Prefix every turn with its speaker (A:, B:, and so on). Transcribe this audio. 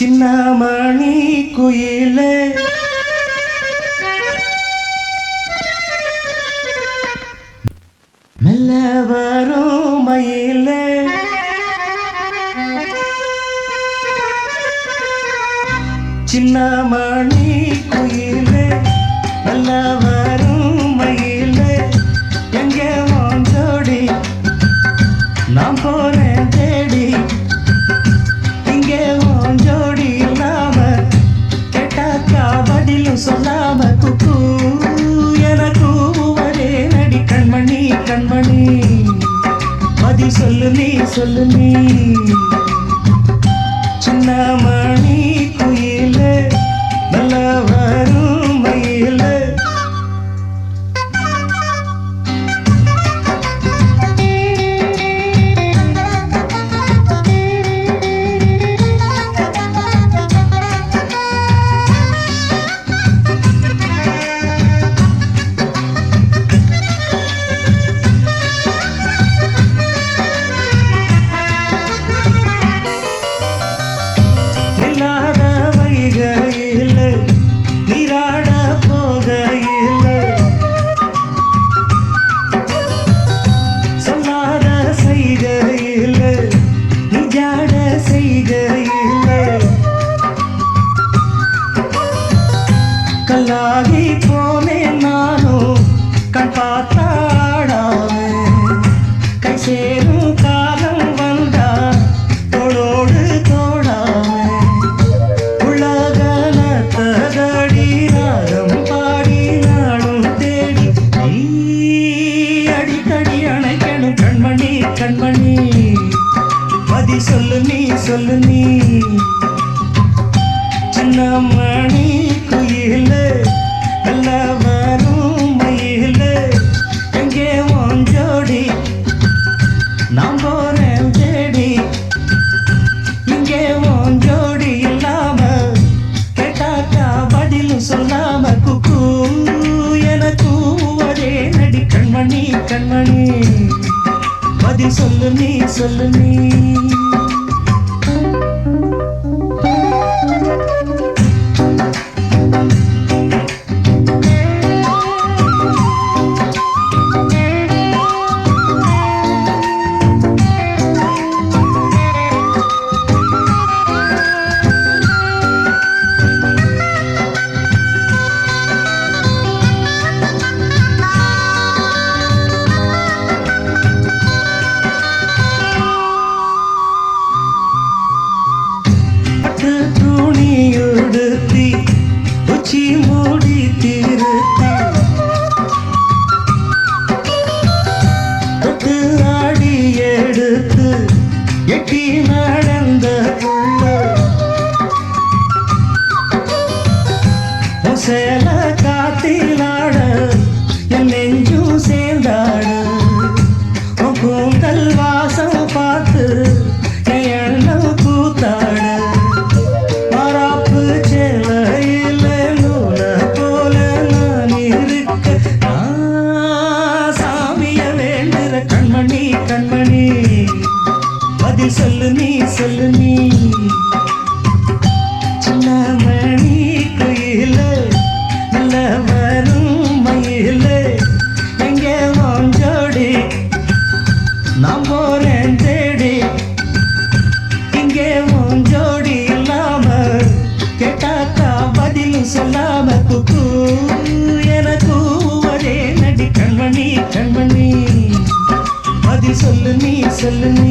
A: சின்னமணி குயிலே மெல்ல வரும் மயிலே சின்னமணி குயிலே மெல்ல வரும் மயிலே எங்கே வாஞ்சோடி நான் போனேன் தேடி இங்கே வாஞ்சோடி இல்லாம கேட்டாக்கா பதிலும் சொல்லாம குக்கு எனக்கு ஒரே நடி கண்மணி கண்மணி பதில் சொல்லு நீ சின்னமணி குயிலே நல்ல வரும் மயிலே கல்லாகி போனேன் நானும் கண் பார்த்தாடாவே கை சேரும் காலம் வந்தா தோளோடு தோடாமே உலகனத்தடி ராகம் பாடி நாடும் தேடி நீ அடிக்கடி அணைக்கணும் கண்மணி கண்மணி பதில் சொல்லு நீ சின்னமணி குயிலே நல்ல வரும் மயிலே எங்கே வாஞ்சோடி நான் போனேன் தேடி இங்கே வாஞ்சோடி இல்லாம கேட்டாக்கா பதிலும் சொல்லாம குக்கு எனக்கு ஒரே நடி கண்மணி கண்மணி பதில் சொல்லு நீ துணியுடுத்தி உச்சி மூடி திருத்தி தொட்டு ஆடி எடுத்து எட்டி நடந்த சேல காத்திலாட என் நெஞ்சும் சேர்ந்தாட கூந்தல் வாசம் பார்த்து என் கூத்தாட கண்மணி பதில் சொல்லு நீ சின்னமணி குயிலே நல்ல வரும் மயிலே எங்கே வாஞ்சோடி நான் போறேன் தேடி இங்கே வாஞ்சோடி இல்லாம கேட்டாக்கா பதிலும் சொல்லாம குக்கு எனக்கு ஒரே நடி கண்மணி கண்மணி பதில் சொல்லு நீ